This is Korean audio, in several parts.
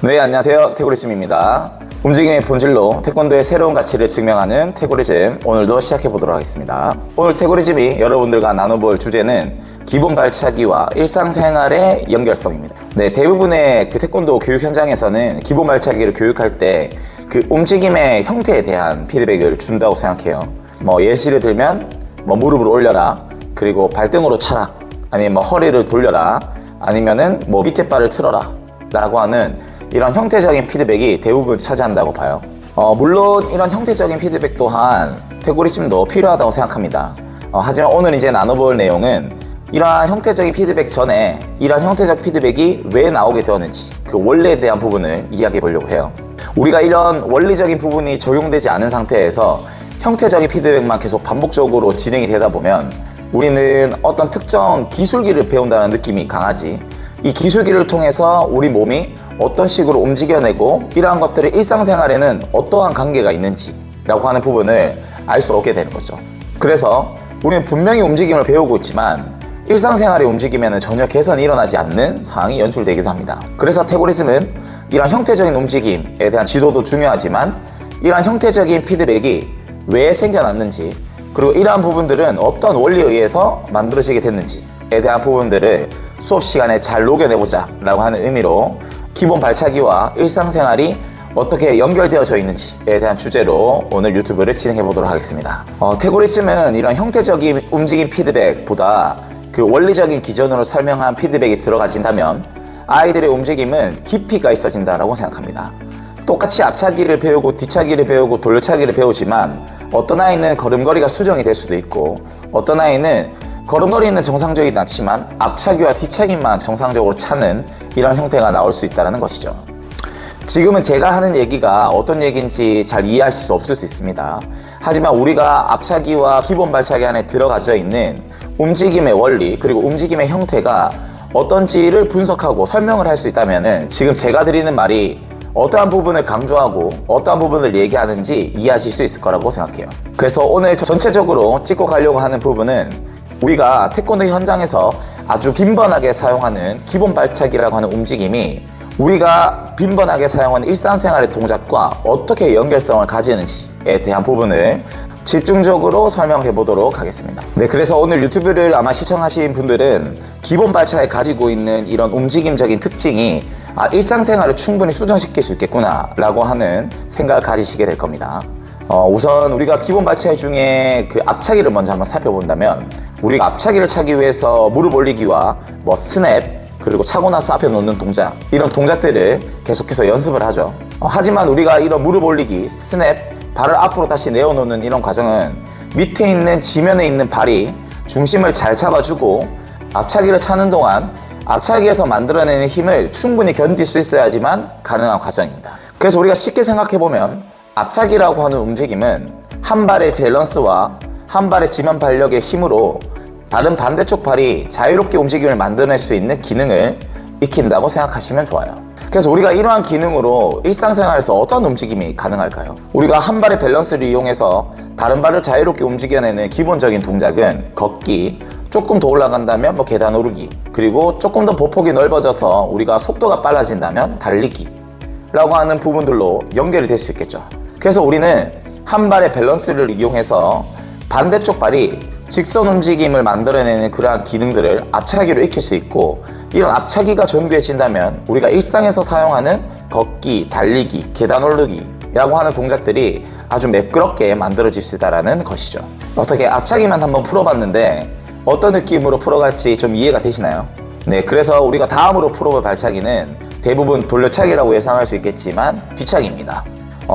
네, 안녕하세요. 태고리즘입니다. 움직임의 본질로 태권도의 새로운 가치를 증명하는 태고리즘, 오늘도 시작해 보도록 하겠습니다. 오늘 태고리즘이 여러분들과 나눠볼 주제는 기본 발차기와 일상생활의 연결성입니다. 네, 대부분의 태권도 교육 현장에서는 기본 발차기를 교육할 때 그 움직임의 형태에 대한 피드백을 준다고 생각해요. 예시를 들면 무릎을 올려라, 그리고 발등으로 차라, 아니면 허리를 돌려라, 아니면은 밑에 발을 틀어라 라고 하는 이런 형태적인 피드백이 대부분 차지한다고 봐요. 물론 이런 형태적인 피드백 또한 태고리즘도 필요하다고 생각합니다. 하지만 오늘 이제 나눠볼 내용은 이러한 형태적인 피드백 전에 이러한 형태적 피드백이 왜 나오게 되었는지 그 원리에 대한 부분을 이야기해 보려고 해요. 우리가 이런 원리적인 부분이 적용되지 않은 상태에서 형태적인 피드백만 계속 반복적으로 진행이 되다 보면 우리는 어떤 특정 기술기를 배운다는 느낌이 강하지, 이 기술기를 통해서 우리 몸이 어떤 식으로 움직여내고 이러한 것들이 일상생활에는 어떠한 관계가 있는지 라고 하는 부분을 알 수 없게 되는 거죠. 그래서 우리는 분명히 움직임을 배우고 있지만 일상생활의 움직임에는 전혀 개선이 일어나지 않는 상황이 연출되기도 합니다. 그래서 태고리즘은 이러한 형태적인 움직임에 대한 지도도 중요하지만 이러한 형태적인 피드백이 왜 생겨났는지, 그리고 이러한 부분들은 어떤 원리에 의해서 만들어지게 됐는지에 대한 부분들을 수업 시간에 잘 녹여내보자 라고 하는 의미로 기본 발차기와 일상생활이 어떻게 연결되어져 있는지에 대한 주제로 오늘 유튜브를 진행해 보도록 하겠습니다. 태고리즘은 이런 형태적인 움직임 피드백보다 그 원리적인 기준으로 설명한 피드백이 들어가진다면 아이들의 움직임은 깊이가 있어진다고 생각합니다. 똑같이 앞차기를 배우고 뒤차기를 배우고 돌려차기를 배우지만 어떤 아이는 걸음걸이가 수정이 될 수도 있고 어떤 아이는 걸음걸이는 정상적이지 않지만 앞차기와 뒤차기만 정상적으로 차는 이런 형태가 나올 수 있다는 것이죠. 지금은 제가 하는 얘기가 어떤 얘기인지 잘 이해하실 수 없을 수 있습니다. 하지만 우리가 앞차기와 기본 발차기 안에 들어가져 있는 움직임의 원리 그리고 움직임의 형태가 어떤지를 분석하고 설명을 할 수 있다면 지금 제가 드리는 말이 어떠한 부분을 강조하고 어떠한 부분을 얘기하는지 이해하실 수 있을 거라고 생각해요. 그래서 오늘 전체적으로 짚고 가려고 하는 부분은 우리가 태권도 현장에서 아주 빈번하게 사용하는 기본 발차기라고 하는 움직임이 우리가 빈번하게 사용하는 일상생활의 동작과 어떻게 연결성을 가지는지에 대한 부분을 집중적으로 설명해 보도록 하겠습니다. 네, 그래서 오늘 유튜브를 아마 시청하신 분들은 기본 발차기에 가지고 있는 이런 움직임적인 특징이 일상생활을 충분히 수정시킬 수 있겠구나 라고 하는 생각을 가지시게 될 겁니다. 우선 우리가 기본 발차기 중에 그 앞차기를 먼저 한번 살펴본다면 우리가 앞차기를 차기 위해서 무릎 올리기와 스냅 그리고 차고 나서 앞에 놓는 동작, 이런 동작들을 계속해서 연습을 하죠. 하지만 우리가 이런 무릎 올리기, 스냅, 발을 앞으로 다시 내어놓는 이런 과정은 밑에 있는 지면에 있는 발이 중심을 잘 잡아주고 앞차기를 차는 동안 앞차기에서 만들어내는 힘을 충분히 견딜 수 있어야지만 가능한 과정입니다. 그래서 우리가 쉽게 생각해보면 앞차기라고 하는 움직임은 한 발의 밸런스와 한 발의 지면 발력의 힘으로 다른 반대쪽 발이 자유롭게 움직임을 만들어낼 수 있는 기능을 익힌다고 생각하시면 좋아요. 그래서 우리가 이러한 기능으로 일상생활에서 어떤 움직임이 가능할까요? 우리가 한 발의 밸런스를 이용해서 다른 발을 자유롭게 움직여내는 기본적인 동작은 걷기, 조금 더 올라간다면 계단 오르기, 그리고 조금 더 보폭이 넓어져서 우리가 속도가 빨라진다면 달리기 라고 하는 부분들로 연결이 될 수 있겠죠. 그래서 우리는 한 발의 밸런스를 이용해서 반대쪽 발이 직선 움직임을 만들어내는 그러한 기능들을 앞차기로 익힐 수 있고, 이런 앞차기가 정교해진다면 우리가 일상에서 사용하는 걷기, 달리기, 계단 오르기 라고 하는 동작들이 아주 매끄럽게 만들어질 수 있다는 것이죠. 어떻게 앞차기만 한번 풀어봤는데 어떤 느낌으로 풀어갈지 좀 이해가 되시나요? 네, 그래서 우리가 다음으로 풀어볼 발차기는 대부분 돌려차기라고 예상할 수 있겠지만 뒤차기입니다.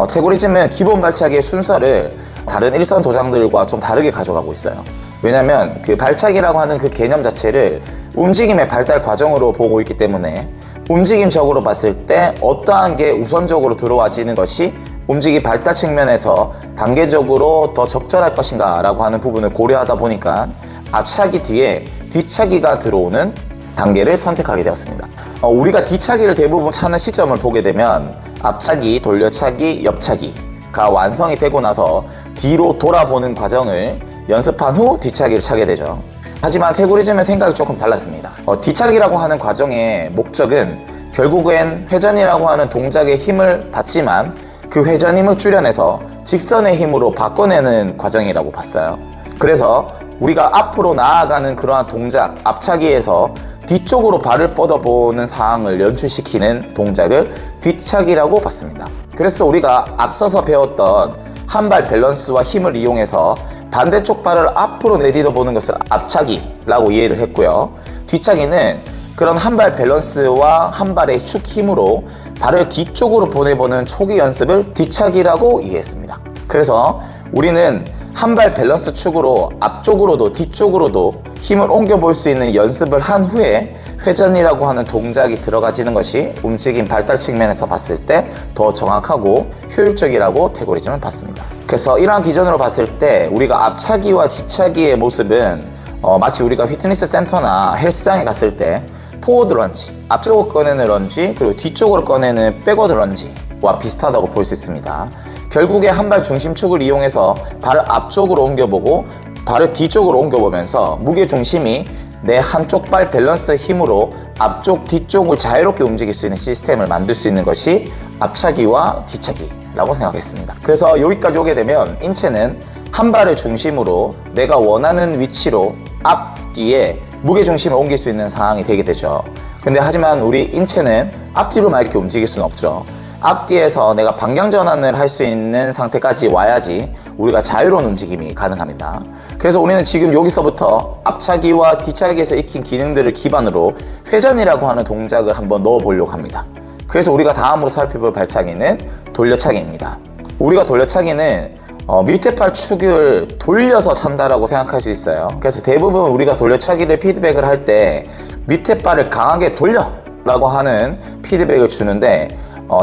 태고리즘은 기본 발차기의 순서를 다른 일선 도장들과 좀 다르게 가져가고 있어요. 왜냐면 그 발차기라고 하는 그 개념 자체를 움직임의 발달 과정으로 보고 있기 때문에 움직임적으로 봤을 때 어떠한 게 우선적으로 들어와지는 것이 움직임 발달 측면에서 단계적으로 더 적절할 것인가 라고 하는 부분을 고려하다 보니까 앞차기 뒤에 뒤차기가 들어오는 단계를 선택하게 되었습니다. 우리가 뒤차기를 대부분 차는 시점을 보게 되면 앞차기, 돌려차기, 옆차기가 완성이 되고 나서 뒤로 돌아보는 과정을 연습한 후 뒤차기를 차게 되죠. 하지만 태고리즘의 생각이 조금 달랐습니다. 뒤차기라고 하는 과정의 목적은 결국엔 회전이라고 하는 동작의 힘을 받지만 그 회전 힘을 줄여내서 직선의 힘으로 바꿔내는 과정이라고 봤어요. 그래서 우리가 앞으로 나아가는 그러한 동작, 앞차기에서 뒤쪽으로 발을 뻗어보는 상황을 연출시키는 동작을 뒤차기라고 봤습니다. 그래서 우리가 앞서서 배웠던 한발 밸런스와 힘을 이용해서 반대쪽 발을 앞으로 내딛어 보는 것을 앞차기라고 이해를 했고요. 뒤차기는 그런 한발 밸런스와 한 발의 축 힘으로 발을 뒤쪽으로 보내보는 초기 연습을 뒤차기라고 이해했습니다. 그래서 우리는 한 발 밸런스 축으로 앞쪽으로도 뒤쪽으로도 힘을 옮겨볼 수 있는 연습을 한 후에 회전이라고 하는 동작이 들어가지는 것이 움직임 발달 측면에서 봤을 때 더 정확하고 효율적이라고 태고리즘은 봤습니다. 그래서 이러한 기준으로 봤을 때 우리가 앞차기와 뒤차기의 모습은 마치 우리가 피트니스 센터나 헬스장에 갔을 때 포워드 런지, 앞쪽으로 꺼내는 런지, 그리고 뒤쪽으로 꺼내는 백워드 런지와 비슷하다고 볼 수 있습니다. 결국에 한 발 중심축을 이용해서 발을 앞쪽으로 옮겨보고 발을 뒤쪽으로 옮겨보면서 무게 중심이 내 한쪽 발 밸런스 힘으로 앞쪽, 뒤쪽을 자유롭게 움직일 수 있는 시스템을 만들 수 있는 것이 앞차기와 뒤차기라고 생각했습니다. 그래서 여기까지 오게 되면 인체는 한 발을 중심으로 내가 원하는 위치로 앞뒤에 무게 중심을 옮길 수 있는 상황이 되게 되죠. 근데 하지만 우리 인체는 앞뒤로만 이렇게 움직일 수는 없죠. 앞뒤에서 내가 방향 전환을 할 수 있는 상태까지 와야지 우리가 자유로운 움직임이 가능합니다. 그래서 우리는 지금 여기서부터 앞차기와 뒤차기에서 익힌 기능들을 기반으로 회전이라고 하는 동작을 한번 넣어 보려고 합니다. 그래서 우리가 다음으로 살펴볼 발차기는 돌려차기입니다. 우리가 돌려차기는 밑에 팔 축을 돌려서 찬다라고 생각할 수 있어요. 그래서 대부분 우리가 돌려차기를 피드백을 할 때 밑에 발을 강하게 돌려 라고 하는 피드백을 주는데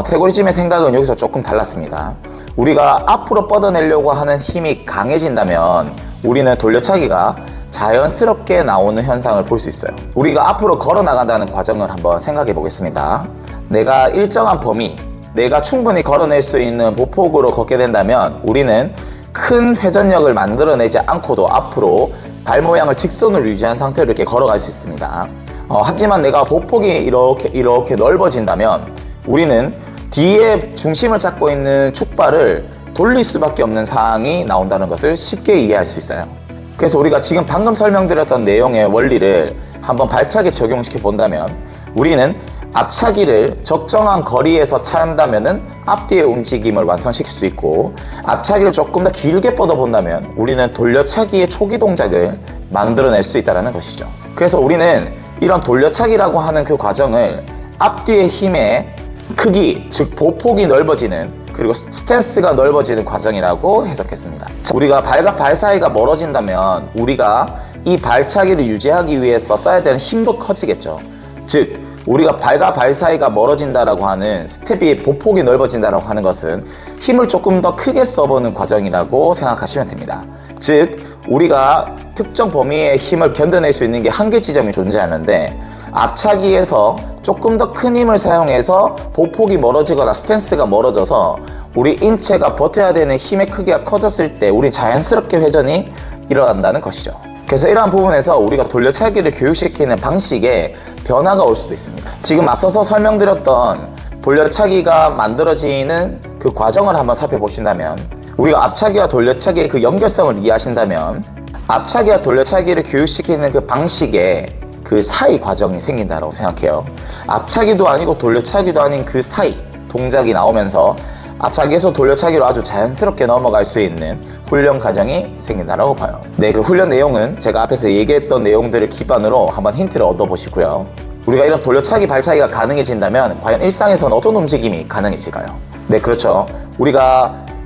태고리즘의 생각은 여기서 조금 달랐습니다. 우리가 앞으로 뻗어내려고 하는 힘이 강해진다면 우리는 돌려차기가 자연스럽게 나오는 현상을 볼 수 있어요. 우리가 앞으로 걸어 나간다는 과정을 한번 생각해 보겠습니다. 내가 일정한 범위, 내가 충분히 걸어낼 수 있는 보폭으로 걷게 된다면 우리는 큰 회전력을 만들어내지 않고도 앞으로 발 모양을 직선으로 유지한 상태로 이렇게 걸어갈 수 있습니다. 하지만 내가 보폭이 이렇게 넓어진다면 우리는 뒤에 중심을 잡고 있는 축발을 돌릴 수밖에 없는 상황이 나온다는 것을 쉽게 이해할 수 있어요. 그래서 우리가 지금 방금 설명드렸던 내용의 원리를 한번 발차기에 적용시켜 본다면 우리는 앞차기를 적정한 거리에서 찬다면 앞뒤의 움직임을 완성시킬 수 있고 앞차기를 조금 더 길게 뻗어본다면 우리는 돌려차기의 초기 동작을 만들어낼 수 있다는 것이죠. 그래서 우리는 이런 돌려차기라고 하는 그 과정을 앞뒤의 힘의 크기, 즉 보폭이 넓어지는 그리고 스탠스가 넓어지는 과정이라고 해석했습니다. 우리가 발과 발 사이가 멀어진다면 우리가 이 발차기를 유지하기 위해서 써야 되는 힘도 커지겠죠. 즉 우리가 발과 발 사이가 멀어진다라고 하는 스텝이 보폭이 넓어진다라고 하는 것은 힘을 조금 더 크게 써보는 과정이라고 생각하시면 됩니다. 즉 우리가 특정 범위의 힘을 견뎌낼 수 있는 게 한계 지점이 존재하는데 앞차기에서 조금 더 큰 힘을 사용해서 보폭이 멀어지거나 스탠스가 멀어져서 우리 인체가 버텨야 되는 힘의 크기가 커졌을 때 우리 자연스럽게 회전이 일어난다는 것이죠. 그래서 이러한 부분에서 우리가 돌려차기를 교육시키는 방식에 변화가 올 수도 있습니다. 지금 앞서서 설명드렸던 돌려차기가 만들어지는 그 과정을 한번 살펴보신다면 우리가 앞차기와 돌려차기의 그 연결성을 이해하신다면 앞차기와 돌려차기를 교육시키는 그 방식에 그 사이 과정이 생긴다고 생각해요. 앞차기도 아니고 돌려차기도 아닌 그 사이 동작이 나오면서 앞차기에서 돌려차기로 아주 자연스럽게 넘어갈 수 있는 훈련 과정이 생긴다고 봐요. 네, 그 훈련 내용은 제가 앞에서 얘기했던 내용들을 기반으로 한번 힌트를 얻어보시고요. 우리가 이런 돌려차기, 발차기가 가능해진다면 과연 일상에서는 어떤 움직임이 가능해질까요? 네, 그렇죠.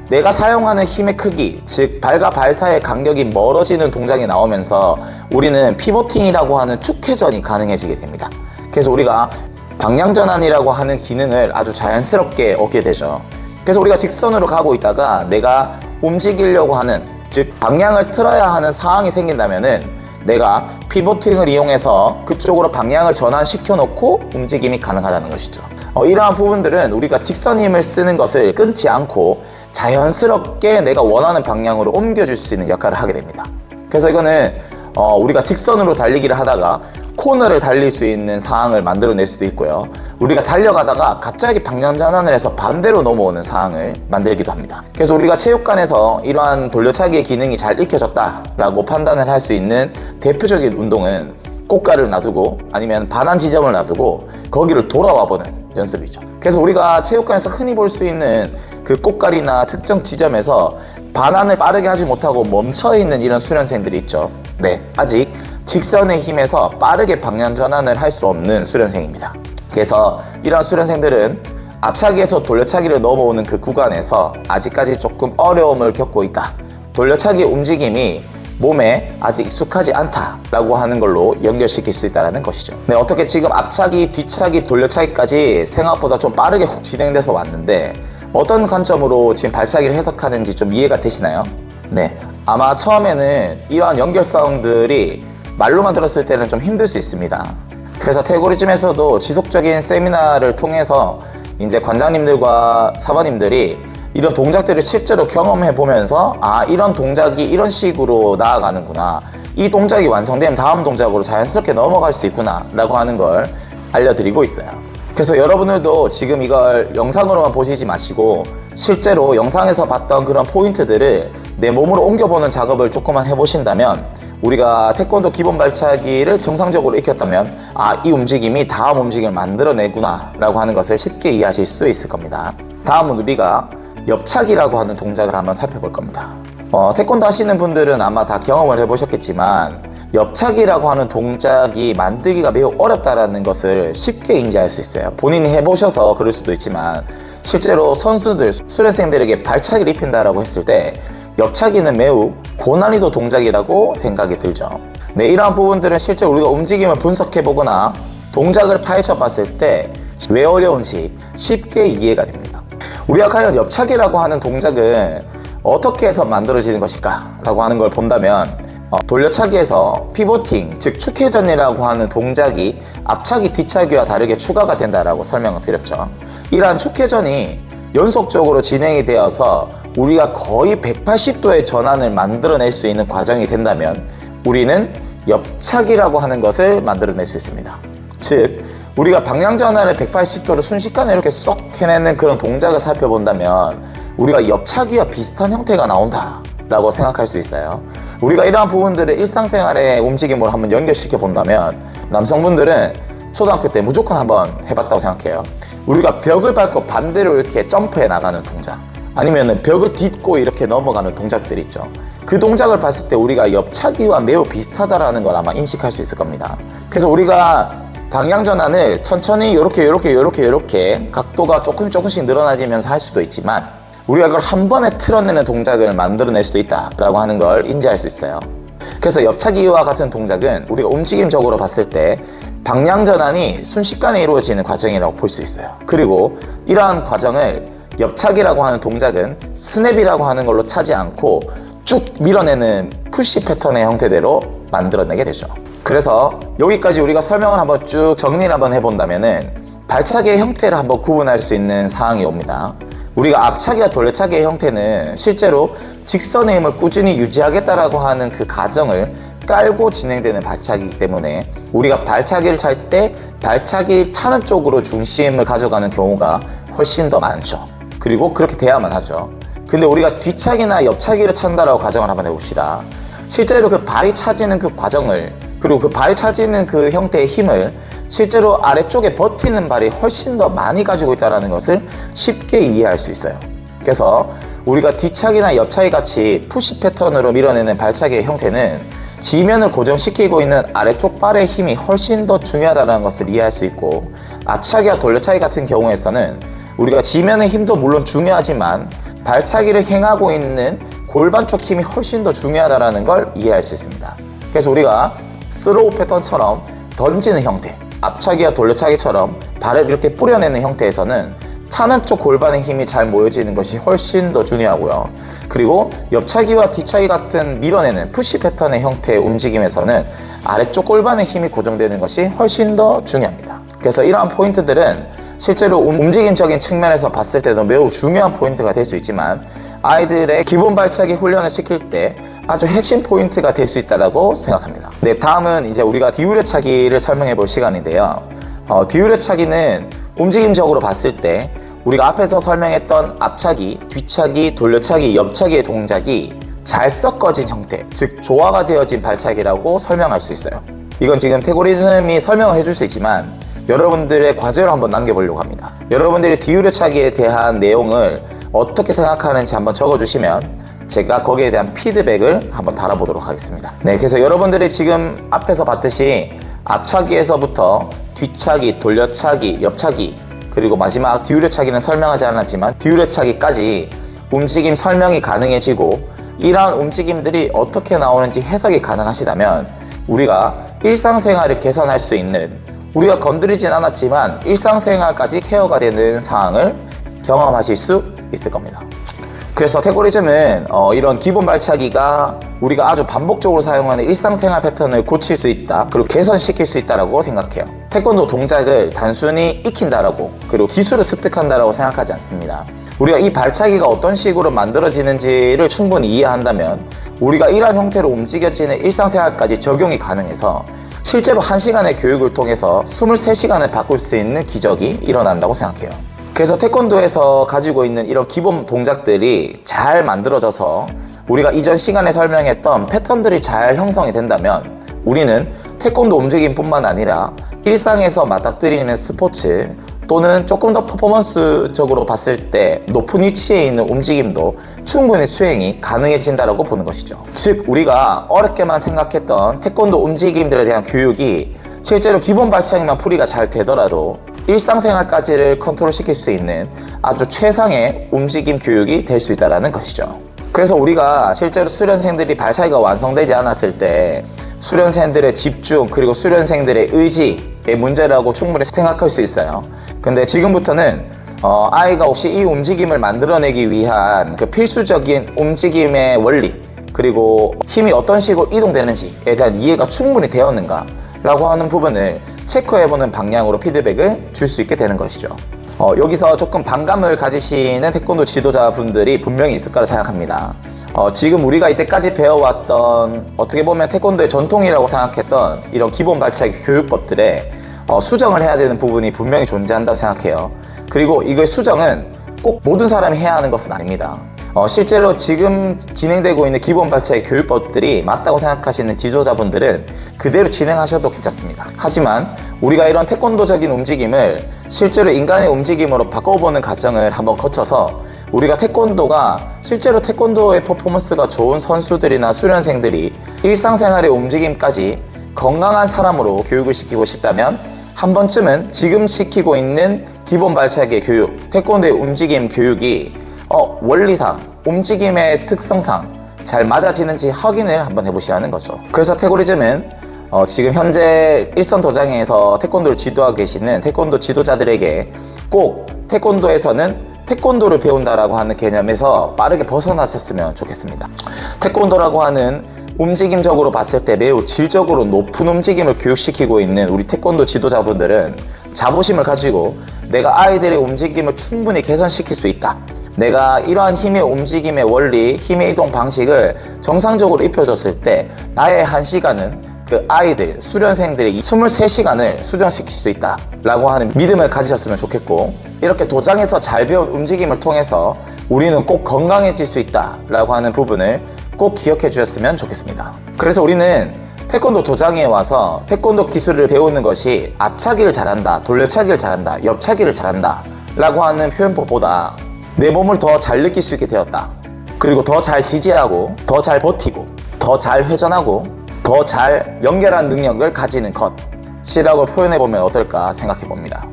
내가 사용하는 힘의 크기, 즉 발과 발 사이의 간격이 멀어지는 동작이 나오면서 우리는 피보팅이라고 하는 축회전이 가능해지게 됩니다. 그래서 우리가 방향전환이라고 하는 기능을 아주 자연스럽게 얻게 되죠. 그래서 우리가 직선으로 가고 있다가 내가 움직이려고 하는, 즉 방향을 틀어야 하는 상황이 생긴다면은 내가 피보팅을 이용해서 그쪽으로 방향을 전환시켜 놓고 움직임이 가능하다는 것이죠. 이러한 부분들은 우리가 직선 힘을 쓰는 것을 끊지 않고 자연스럽게 내가 원하는 방향으로 옮겨줄 수 있는 역할을 하게 됩니다. 그래서 이거는 우리가 직선으로 달리기를 하다가 코너를 달릴 수 있는 상황을 만들어낼 수도 있고요. 우리가 달려가다가 갑자기 방향 전환을 해서 반대로 넘어오는 상황을 만들기도 합니다. 그래서 우리가 체육관에서 이러한 돌려차기의 기능이 잘 익혀졌다라고 판단을 할 수 있는 대표적인 운동은 꽃가를 놔두고 아니면 반환 지점을 놔두고 거기를 돌아와 보는 연습이죠. 그래서 우리가 체육관에서 흔히 볼 수 있는 그 꽃가리나 특정 지점에서 반환을 빠르게 하지 못하고 멈춰있는 이런 수련생들이 있죠. 네, 아직 직선의 힘에서 빠르게 방향 전환을 할 수 없는 수련생입니다. 그래서 이런 수련생들은 앞차기에서 돌려차기를 넘어오는 그 구간에서 아직까지 조금 어려움을 겪고 있다. 돌려차기 움직임이 몸에 아직 익숙하지 않다라고 하는 걸로 연결시킬 수 있다는 것이죠. 네, 어떻게 지금 앞차기, 뒤차기, 돌려차기까지 생각보다 좀 빠르게 훅 진행돼서 왔는데 어떤 관점으로 지금 발차기를 해석하는지 좀 이해가 되시나요? 네, 아마 처음에는 이러한 연결성들이 말로만 들었을 때는 좀 힘들 수 있습니다. 그래서 태고리즘에서도 지속적인 세미나를 통해서 이제 관장님들과 사관님들이 이런 동작들을 실제로 경험해 보면서 아, 이런 동작이 이런 식으로 나아가는구나, 이 동작이 완성되면 다음 동작으로 자연스럽게 넘어갈 수 있구나 라고 하는 걸 알려드리고 있어요. 그래서 여러분들도 지금 이걸 영상으로만 보시지 마시고 실제로 영상에서 봤던 그런 포인트들을 내 몸으로 옮겨보는 작업을 조금만 해보신다면, 우리가 태권도 기본 발차기를 정상적으로 익혔다면 아, 이 움직임이 다음 움직임을 만들어내구나 라고 하는 것을 쉽게 이해하실 수 있을 겁니다. 다음은 우리가 옆차기라고 하는 동작을 한번 살펴볼 겁니다. 태권도 하시는 분들은 아마 다 경험을 해보셨겠지만 옆차기라고 하는 동작이 만들기가 매우 어렵다는 것을 쉽게 인지할 수 있어요. 본인이 해보셔서 그럴 수도 있지만 실제로 선수들, 수련생들에게 발차기를 입힌다라고 했을 때 옆차기는 매우 고난이도 동작이라고 생각이 들죠. 네, 이러한 부분들은 실제 우리가 움직임을 분석해보거나 동작을 파헤쳐 봤을 때 왜 어려운지 쉽게 이해가 됩니다. 우리가 과연 옆차기라고 하는 동작은 어떻게 해서 만들어지는 것일까 라고 하는 걸 본다면 돌려차기에서 피보팅, 즉 축회전이라고 하는 동작이 앞차기, 뒤차기와 다르게 추가가 된다라고 설명을 드렸죠. 이러한 축회전이 연속적으로 진행이 되어서 우리가 거의 180도의 전환을 만들어낼 수 있는 과정이 된다면 우리는 옆차기라고 하는 것을 만들어낼 수 있습니다. 즉 우리가 방향 전환을 180도로 순식간에 이렇게 쏙 해내는 그런 동작을 살펴본다면 우리가 옆차기와 비슷한 형태가 나온다 라고 생각할 수 있어요. 우리가 이러한 부분들을 일상생활의 움직임으로 한번 연결시켜 본다면 남성분들은 초등학교 때 무조건 한번 해봤다고 생각해요. 우리가 벽을 밟고 반대로 이렇게 점프해 나가는 동작, 아니면 벽을 딛고 이렇게 넘어가는 동작들이 있죠. 그 동작을 봤을 때 우리가 옆차기와 매우 비슷하다라는 걸 아마 인식할 수 있을 겁니다. 그래서 우리가 방향 전환을 천천히 이렇게 각도가 조금씩 늘어나지면서 할 수도 있지만 우리가 그걸 한 번에 틀어내는 동작을 만들어낼 수도 있다라고 하는 걸 인지할 수 있어요. 그래서 옆차기와 같은 동작은 우리가 움직임적으로 봤을 때 방향 전환이 순식간에 이루어지는 과정이라고 볼 수 있어요. 그리고 이러한 과정을 옆차기라고 하는 동작은 스냅이라고 하는 걸로 차지 않고 쭉 밀어내는 푸시 패턴의 형태대로 만들어내게 되죠. 그래서 여기까지 우리가 설명을 한번 쭉 정리를 한번 해본다면은 발차기의 형태를 한번 구분할 수 있는 상황이 옵니다. 우리가 앞차기와 돌려차기의 형태는 실제로 직선의 힘을 꾸준히 유지하겠다라고 하는 그 가정을 깔고 진행되는 발차기이기 때문에 우리가 발차기를 찰 때 발차기 차는 쪽으로 중심을 가져가는 경우가 훨씬 더 많죠. 그리고 그렇게 돼야만 하죠. 근데 우리가 뒤차기나 옆차기를 찬다라고 가정을 한번 해봅시다. 실제로 그 발이 차지는 그 과정을, 그리고 그 발이 차지는 그 형태의 힘을 실제로 아래쪽에 버티는 발이 훨씬 더 많이 가지고 있다는 것을 쉽게 이해할 수 있어요. 그래서 우리가 뒤차기나 옆차기 같이 푸시 패턴으로 밀어내는 발차기의 형태는 지면을 고정시키고 있는 아래쪽 발의 힘이 훨씬 더 중요하다는 것을 이해할 수 있고, 앞차기와 돌려차기 같은 경우에서는 우리가 지면의 힘도 물론 중요하지만 발차기를 행하고 있는 골반 쪽 힘이 훨씬 더 중요하다는 걸 이해할 수 있습니다. 그래서 우리가 스로우 패턴처럼 던지는 형태, 앞차기와 돌려차기처럼 발을 이렇게 뿌려내는 형태에서는 차는 쪽 골반의 힘이 잘 모여지는 것이 훨씬 더 중요하고요. 그리고 옆차기와 뒤차기 같은 밀어내는 푸시 패턴의 형태의 움직임에서는 아래쪽 골반의 힘이 고정되는 것이 훨씬 더 중요합니다. 그래서 이러한 포인트들은 실제로 움직임적인 측면에서 봤을 때도 매우 중요한 포인트가 될 수 있지만 아이들의 기본 발차기 훈련을 시킬 때 아주 핵심 포인트가 될 수 있다고 생각합니다. 네, 다음은 이제 우리가 뒤우려차기를 설명해 볼 시간인데요. 뒤우려차기는 움직임적으로 봤을 때 우리가 앞에서 설명했던 앞차기, 뒤차기, 돌려차기, 옆차기의 동작이 잘 섞어진 형태, 즉 조화가 되어진 발차기라고 설명할 수 있어요. 이건 지금 태고리즘이 설명을 해줄 수 있지만 여러분들의 과제로 한번 남겨보려고 합니다. 여러분들이 뒤우려차기에 대한 내용을 어떻게 생각하는지 한번 적어주시면 제가 거기에 대한 피드백을 한번 달아보도록 하겠습니다. 네, 그래서 여러분들이 지금 앞에서 봤듯이 앞차기에서부터 뒤차기, 돌려차기, 옆차기, 그리고 마지막 뒤우려차기는 설명하지 않았지만 뒤우려차기까지 움직임 설명이 가능해지고 이러한 움직임들이 어떻게 나오는지 해석이 가능하시다면 우리가 일상생활을 개선할 수 있는, 우리가 건드리진 않았지만 일상생활까지 케어가 되는 상황을 경험하실 수 있을 겁니다. 그래서 태고리즘은 이런 기본 발차기가 우리가 아주 반복적으로 사용하는 일상생활 패턴을 고칠 수 있다, 그리고 개선시킬 수 있다고 생각해요. 태권도 동작을 단순히 익힌다라고, 그리고 기술을 습득한다라고 생각하지 않습니다. 우리가 이 발차기가 어떤 식으로 만들어지는지를 충분히 이해한다면 우리가 이러한 형태로 움직여지는 일상생활까지 적용이 가능해서 실제로 1시간의 교육을 통해서 23시간을 바꿀 수 있는 기적이 일어난다고 생각해요. 그래서 태권도에서 가지고 있는 이런 기본 동작들이 잘 만들어져서 우리가 이전 시간에 설명했던 패턴들이 잘 형성이 된다면 우리는 태권도 움직임뿐만 아니라 일상에서 맞닥뜨리는 스포츠 또는 조금 더 퍼포먼스적으로 봤을 때 높은 위치에 있는 움직임도 충분히 수행이 가능해진다고 보는 것이죠. 즉 우리가 어렵게만 생각했던 태권도 움직임들에 대한 교육이 실제로 기본 발차기만 풀이가 잘 되더라도 일상생활까지를 컨트롤시킬 수 있는 아주 최상의 움직임 교육이 될 수 있다는 것이죠. 그래서 우리가 실제로 수련생들이 발차기가 완성되지 않았을 때 수련생들의 집중 그리고 수련생들의 의지의 문제라고 충분히 생각할 수 있어요. 근데 지금부터는 아이가 혹시 이 움직임을 만들어내기 위한 그 필수적인 움직임의 원리 그리고 힘이 어떤 식으로 이동되는지에 대한 이해가 충분히 되었는가 라고 하는 부분을 체크해보는 방향으로 피드백을 줄 수 있게 되는 것이죠. 여기서 조금 반감을 가지시는 태권도 지도자분들이 분명히 있을 거라 생각합니다. 지금 우리가 이때까지 배워왔던 어떻게 보면 태권도의 전통이라고 생각했던 이런 기본 발차기 교육법들에 수정을 해야 되는 부분이 분명히 존재한다고 생각해요. 그리고 이거의 수정은 꼭 모든 사람이 해야 하는 것은 아닙니다. 실제로 지금 진행되고 있는 기본 발차기 교육법들이 맞다고 생각하시는 지도자분들은 그대로 진행하셔도 괜찮습니다. 하지만 우리가 이런 태권도적인 움직임을 실제로 인간의 움직임으로 바꿔보는 과정을 한번 거쳐서 우리가 태권도가 실제로 태권도의 퍼포먼스가 좋은 선수들이나 수련생들이 일상생활의 움직임까지 건강한 사람으로 교육을 시키고 싶다면 한 번쯤은 지금 시키고 있는 기본 발차기 교육, 태권도의 움직임 교육이 원리상, 움직임의 특성상 잘 맞아지는지 확인을 한번 해보시라는 거죠. 그래서 태고리즘은 지금 현재 일선 도장에서 태권도를 지도하고 계시는 태권도 지도자들에게 꼭 태권도에서는 태권도를 배운다라고 하는 개념에서 빠르게 벗어나셨으면 좋겠습니다. 태권도라고 하는 움직임적으로 봤을 때 매우 질적으로 높은 움직임을 교육시키고 있는 우리 태권도 지도자분들은 자부심을 가지고 내가 아이들의 움직임을 충분히 개선시킬 수 있다. 내가 이러한 힘의 움직임의 원리, 힘의 이동 방식을 정상적으로 입혀줬을 때 나의 1시간은 그 아이들, 수련생들의 23시간을 수정시킬 수 있다 라고 하는 믿음을 가지셨으면 좋겠고, 이렇게 도장에서 잘 배운 움직임을 통해서 우리는 꼭 건강해질 수 있다 라고 하는 부분을 꼭 기억해 주셨으면 좋겠습니다. 그래서 우리는 태권도 도장에 와서 태권도 기술을 배우는 것이 앞차기를 잘한다, 돌려차기를 잘한다, 옆차기를 잘한다 라고 하는 표현법보다 내 몸을 더 잘 느낄 수 있게 되었다, 그리고 더 잘 지지하고 더 잘 버티고 더 잘 회전하고 더 잘 연결한 능력을 가지는 것이라고 표현해보면 어떨까 생각해봅니다.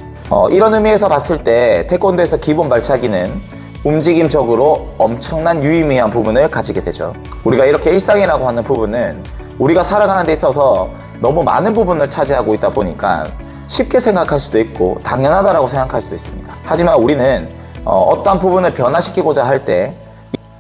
이런 의미에서 봤을 때 태권도에서 기본 발차기는 움직임적으로 엄청난 유의미한 부분을 가지게 되죠. 우리가 이렇게 일상이라고 하는 부분은 우리가 살아가는 데 있어서 너무 많은 부분을 차지하고 있다 보니까 쉽게 생각할 수도 있고 당연하다라고 생각할 수도 있습니다. 하지만 우리는 어떠한 부분을 변화시키고자 할 때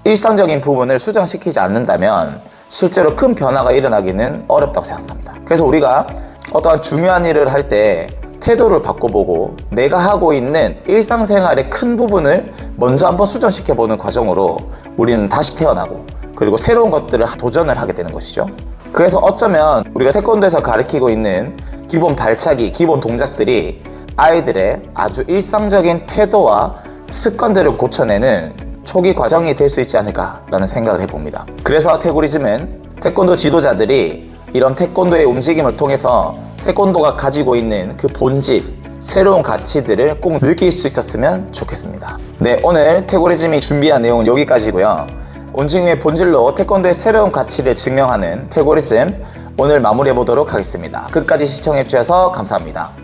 일상적인 부분을 수정시키지 않는다면 실제로 큰 변화가 일어나기는 어렵다고 생각합니다. 그래서 우리가 어떠한 중요한 일을 할 때 태도를 바꿔보고 내가 하고 있는 일상생활의 큰 부분을 먼저 한번 수정시켜보는 과정으로 우리는 다시 태어나고 그리고 새로운 것들을 도전을 하게 되는 것이죠. 그래서 어쩌면 우리가 태권도에서 가르치고 있는 기본 발차기, 기본 동작들이 아이들의 아주 일상적인 태도와 습관들을 고쳐내는 초기 과정이 될 수 있지 않을까라는 생각을 해봅니다. 그래서 태고리즘은 태권도 지도자들이 이런 태권도의 움직임을 통해서 태권도가 가지고 있는 그 본질, 새로운 가치들을 꼭 느낄 수 있었으면 좋겠습니다. 네, 오늘 태고리즘이 준비한 내용은 여기까지고요. 움직임의 본질로 태권도의 새로운 가치를 증명하는 태고리즘 오늘 마무리해 보도록 하겠습니다. 끝까지 시청해 주셔서 감사합니다.